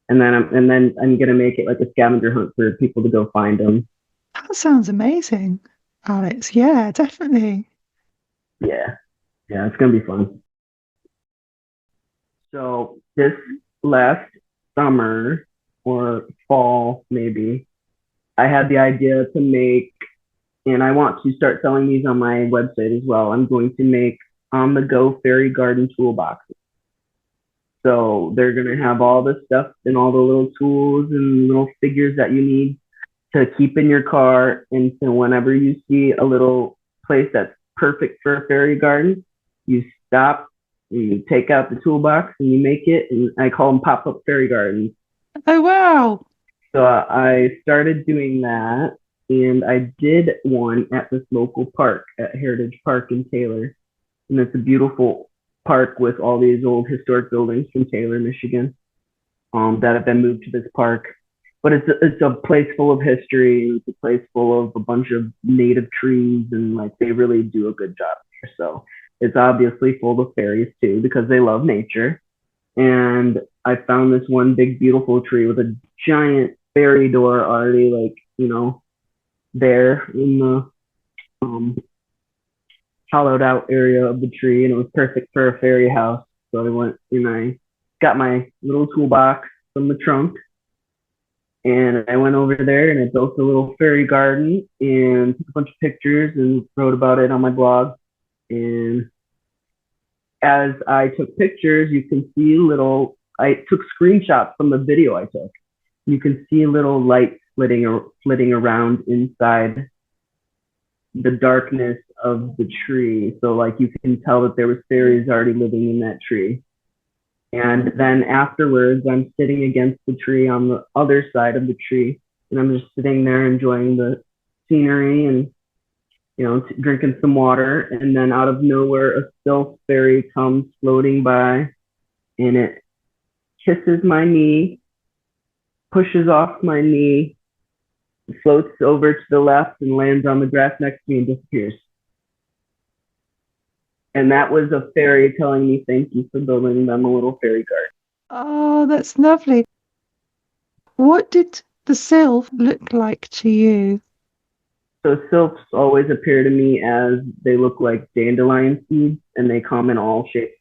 And then I'm gonna make it like a scavenger hunt for people to go find them. That sounds amazing, Alex. Yeah, definitely. Yeah, yeah, it's gonna be fun. So this last summer or fall maybe, I had the idea to make, and I want to start selling these on my website as well. I'm going to make on the go fairy garden toolboxes. So they're going to have all the stuff and all the little tools and little figures that you need to keep in your car. And so whenever you see a little place that's perfect for a fairy garden, you stop, you take out the toolbox and you make it. And I call them pop up fairy gardens. Oh, wow. So I started doing that, and I did one at this local park at Heritage Park in Taylor, and it's a beautiful park with all these old historic buildings from Taylor, Michigan, that have been moved to this park. But it's a place full of history. It's a place full of a bunch of native trees, and like they really do a good job here. So it's obviously full of fairies too because they love nature. And I found this one big beautiful tree with a giant fairy door already like there in the um, hollowed out area of the tree, and it was perfect for a fairy house. So I went and I got my little toolbox from the trunk, and I went over there and I built a little fairy garden and took a bunch of pictures and wrote about it on my blog. And as I took pictures, you can see little, I took screenshots from the video I took. You can see little lights flitting around inside the darkness of the tree. So like you can tell that there was fairies already living in that tree. And then afterwards, I'm sitting against the tree on the other side of the tree, and I'm just sitting there enjoying the scenery and drinking some water. And then out of nowhere, a stealth fairy comes floating by, and it kisses my knee, pushes off my knee, floats over to the left and lands on the grass next to me and disappears. And that was a fairy telling me thank you for building them a little fairy garden. Oh, that's lovely. What did the sylph look like to you? So sylphs always appear to me as they look like dandelion seeds, and they come in all shapes.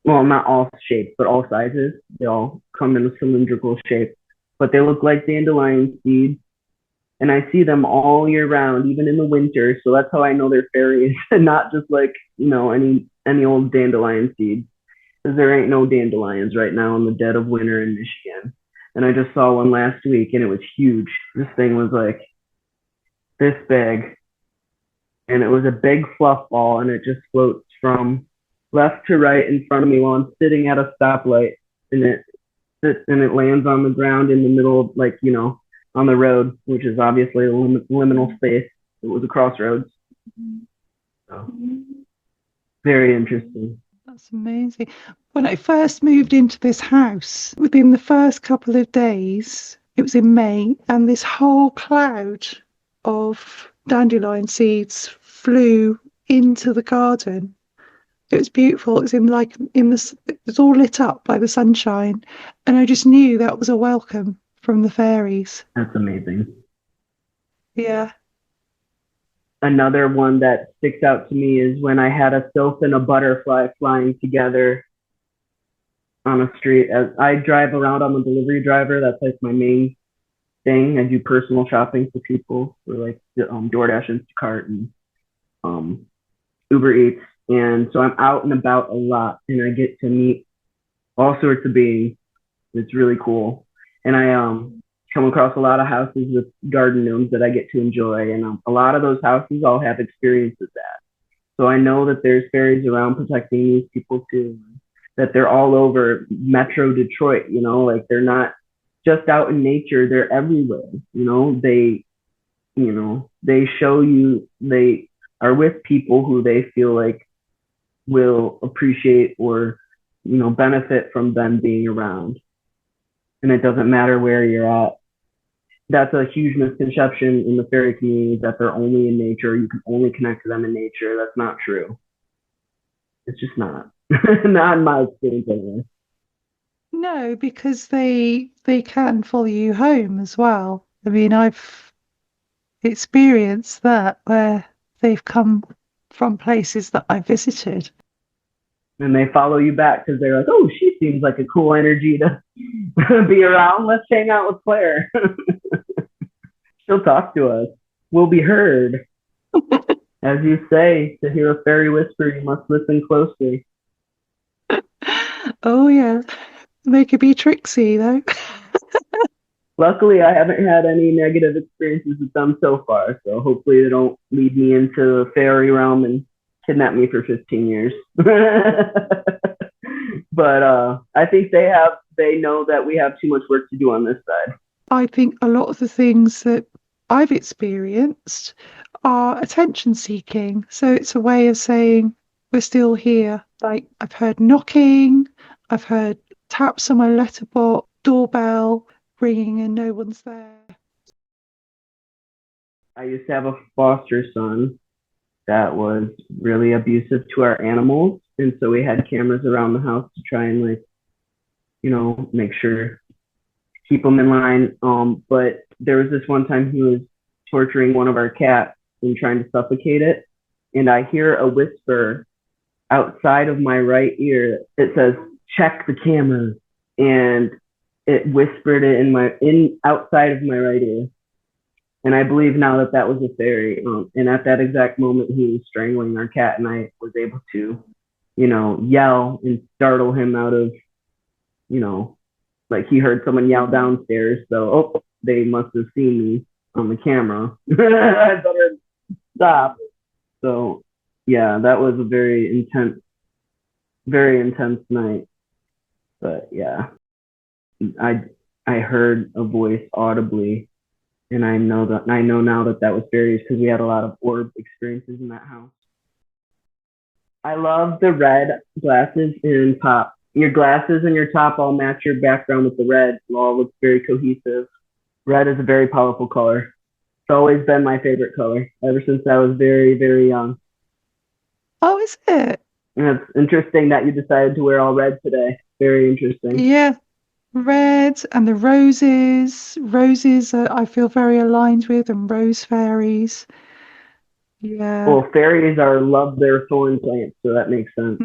Well, not all shapes, but all sizes. They all come in a cylindrical shape, but they look like dandelion seeds. And I see them all year round, even in the winter. So that's how I know they're fairies, and not just like any old dandelion seeds, because there ain't no dandelions right now in the dead of winter in Michigan. And I just saw one last week, and it was huge. This thing was like this big, and it was a big fluff ball, and it just floats from left to right in front of me while I'm sitting at a stoplight, and it lands on the ground in the middle of on the road, which is obviously a liminal space. It was a crossroads. So very interesting. That's amazing. When I first moved into this house, within the first couple of days, it was in May, and this whole cloud of dandelion seeds flew into the garden. It was beautiful. It was it was all lit up by the sunshine, and I just knew that was a welcome from the fairies. That's amazing. Yeah. Another one that sticks out to me is when I had a sylph and a butterfly flying together on a street. As I drive around, I'm a delivery driver. That's like my main thing. I do personal shopping for people for like DoorDash, Instacart, and Uber Eats. And so I'm out and about a lot, and I get to meet all sorts of beings. It's really cool. And I come across a lot of houses with garden gnomes that I get to enjoy. And a lot of those houses all have experiences at. So I know that there's fairies around protecting these people too, that they're all over Metro Detroit, you know, like they're not just out in nature, they're everywhere. They show you they are with people who they feel like will appreciate or, benefit from them being around. And it doesn't matter where you're at. That's a huge misconception in the fairy community, that they're only in nature. You can only connect to them in nature. That's not true. It's just not. Not in my experience anyway. No, because they can follow you home as well. I mean, I've experienced that where they've come from places that I visited. And they follow you back because they're like, oh, she seems like a cool energy to be around. Let's hang out with Claire. She'll talk to us. We'll be heard. As you say, to hear a fairy whisper, you must listen closely. Oh yeah, they could be tricksy though. Luckily, I haven't had any negative experiences with them so far, so hopefully they don't lead me into the fairy realm and kidnap me for 15 years. But I think they know that we have too much work to do on this side. I think a lot of the things that I've experienced are attention seeking. So it's a way of saying we're still here. Like I've heard knocking, I've heard taps on my letterbox, doorbell ringing and no one's there. I used to have a foster son that was really abusive to our animals. And so we had cameras around the house to try and make sure, keep them in line. But there was this one time he was torturing one of our cats and trying to suffocate it. And I hear a whisper outside of my right ear. It says, check the cameras. And it whispered it outside of my right ear. And I believe now that was a fairy. And at that exact moment, he was strangling our cat, and I was able to, yell and startle him out of, like he heard someone yell downstairs. So, they must have seen me on the camera. I better stop. So, yeah, that was a very intense night. But yeah, I heard a voice audibly. And I know now that was fairies because we had a lot of orb experiences in that house. I love the red glasses and top. Your glasses and your top all match your background with the red. It all looks very cohesive. Red is a very powerful color. It's always been my favorite color ever since I was very, very young. Oh, is it? And it's interesting that you decided to wear all red today. Very interesting. Yeah. Red and the roses. Roses I feel very aligned with, and rose fairies. Yeah. Well, fairies love their thorn plants, so that makes sense.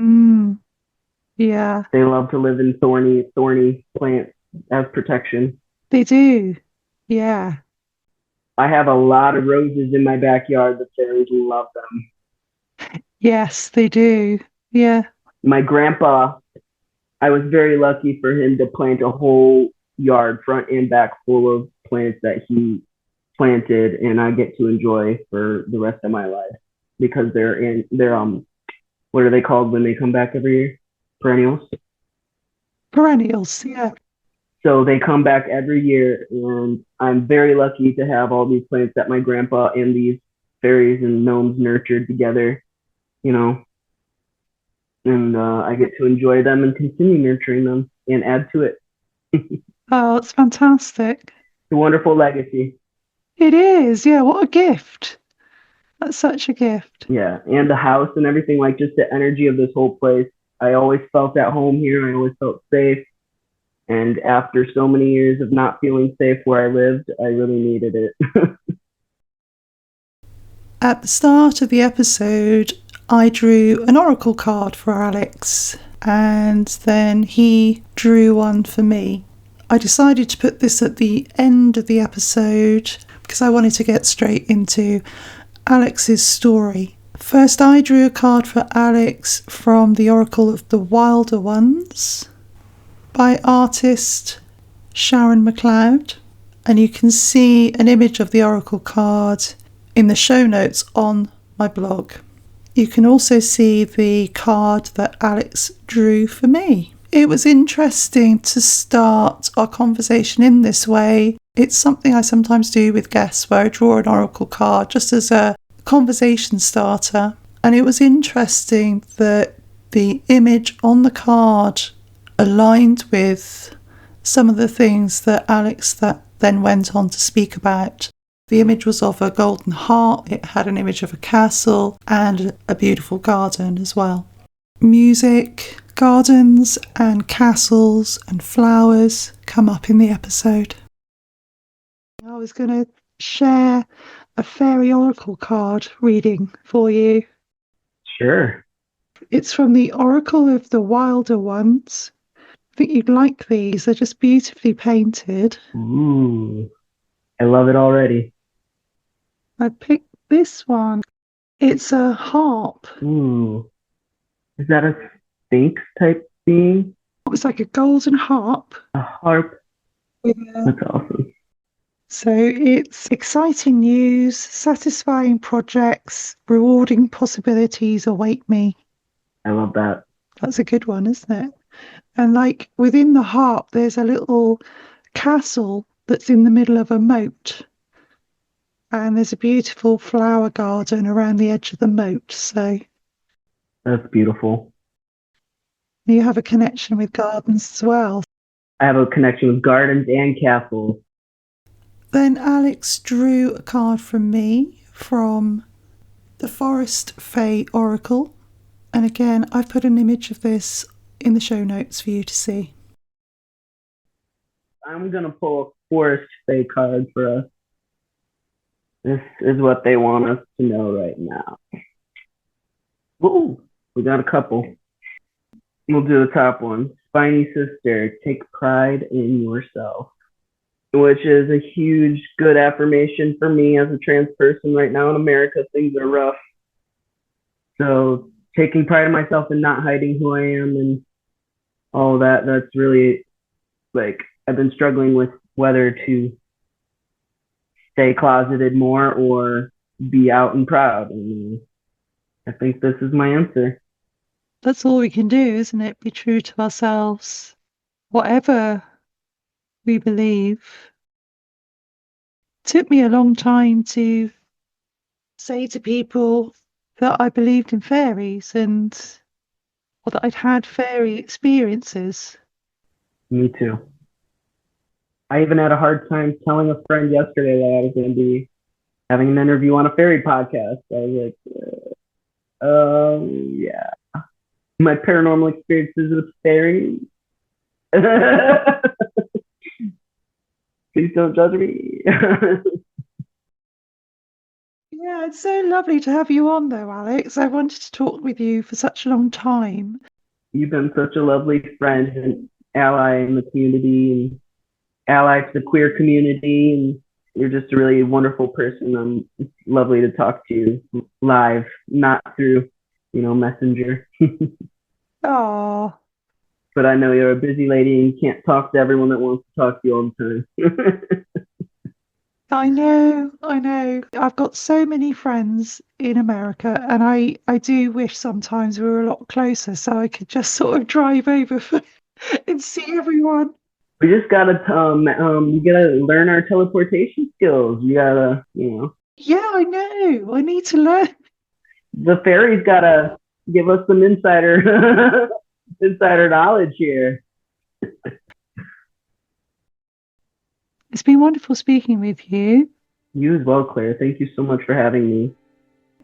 Yeah. They love to live in thorny plants as protection. They do. Yeah. I have a lot of roses in my backyard. The fairies love them. Yes, they do. Yeah. My grandpa, I was very lucky for him to plant a whole yard, front and back, full of plants that he planted, and I get to enjoy for the rest of my life because they're what are they called when they come back every year? Perennials. Perennials, yeah. So they come back every year, and I'm very lucky to have all these plants that my grandpa and these fairies and gnomes nurtured together, and and I get to enjoy them and continue nurturing them and add to it. Oh, it's fantastic. It's a wonderful legacy. It is. Yeah, what a gift. That's such a gift. Yeah, and the house and everything, like just the energy of this whole place. I always felt at home here. I always felt safe. And after so many years of not feeling safe where I lived, I really needed it. At the start of the episode, I drew an oracle card for Alex, and then he drew one for me. I decided to put this at the end of the episode because I wanted to get straight into Alex's story. First, I drew a card for Alex from the Oracle of the Wilder Ones by artist Sharon McLeod, and you can see an image of the oracle card in the show notes on my blog. You can also see the card that Alex drew for me. It was interesting to start our conversation in this way. It's something I sometimes do with guests where I draw an oracle card just as a conversation starter. And it was interesting that the image on the card aligned with some of the things that Alex then went on to speak about. The image was of a golden heart, it had an image of a castle and a beautiful garden as well. Music, gardens and castles and flowers come up in the episode. I was going to share a fairy oracle card reading for you. Sure. It's from the Oracle of the Wilder Ones. I think you'd like these, they're just beautifully painted. Ooh, I love it already. I picked this one. It's a harp. Ooh, is that a sphinx type being? It's like a golden harp. A harp? That's awesome. So it's exciting news, satisfying projects, rewarding possibilities await me. I love that. That's a good one, isn't it? And like within the harp, there's a little castle that's in the middle of a moat. And there's a beautiful flower garden around the edge of the moat. So that's beautiful. You have a connection with gardens as well. I have a connection with gardens and castles. Then Alex drew a card from me from the Forest Fae Oracle. And again, I've put an image of this in the show notes for you to see. I'm going to pull a Forest Fae card for us. This is what they want us to know right now. Ooh, we got a couple. We'll do the top one. Spiny sister, take pride in yourself. Which is a huge, good affirmation for me as a trans person right now in America. Things are rough. So taking pride in myself and not hiding who I am and all that, that's really, like, I've been struggling with whether to stay closeted more or be out and proud. And I think this is my answer. That's all we can do, isn't it? Be true to ourselves, whatever we believe. It took me a long time to say to people that I believed in fairies or that I'd had fairy experiences. Me too. I even had a hard time telling a friend yesterday that I was going to be having an interview on a fairy podcast. I was like, yeah. My paranormal experiences with fairies. Please don't judge me. Yeah, it's so lovely to have you on though, Alex. I wanted to talk with you for such a long time. You've been such a lovely friend and ally in the community and ally to the queer community, and you're just a really wonderful person. It's lovely to talk to you live, not through, Messenger. Oh. But I know you're a busy lady and you can't talk to everyone that wants to talk to you all the time. I know. I've got so many friends in America, and I do wish sometimes we were a lot closer so I could just sort of drive over and see everyone. We just gotta, you gotta learn our teleportation skills. You gotta, Yeah, I know. I need to learn. The fairies gotta give us some insider insider knowledge here. It's been wonderful speaking with you. You as well, Claire. Thank you so much for having me.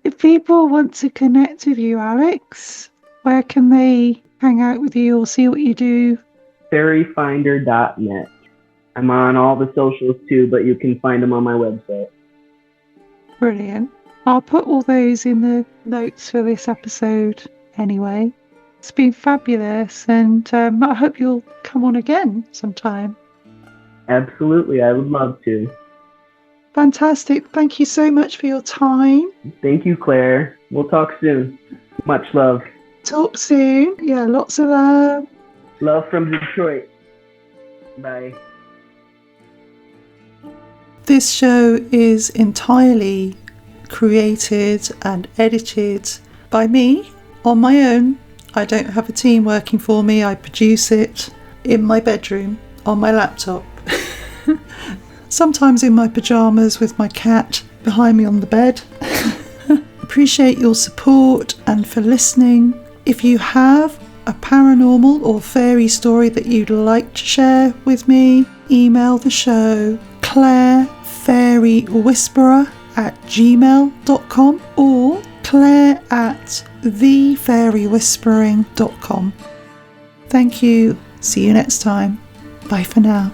If people want to connect with you, Alex, where can they hang out with you or see what you do? FairyFindr.net. I'm on all the socials too, but you can find them on my website. Brilliant. I'll put all those in the notes for this episode anyway. It's been fabulous, and I hope you'll come on again sometime. Absolutely, I would love to. Fantastic. Thank you so much for your time. Thank you, Claire. We'll talk soon. Much love. Talk soon. Yeah, lots of love. Love from Detroit. Bye. This show is entirely created and edited by me on my own. I don't have a team working for me. I produce it in my bedroom on my laptop. Sometimes in my pyjamas with my cat behind me on the bed. Appreciate your support and for listening. If you have a paranormal or fairy story that you'd like to share with me, email the show clairefairywhisperer@gmail.com or claire@thefairywhispering.com. Thank you. See you next time. Bye for now.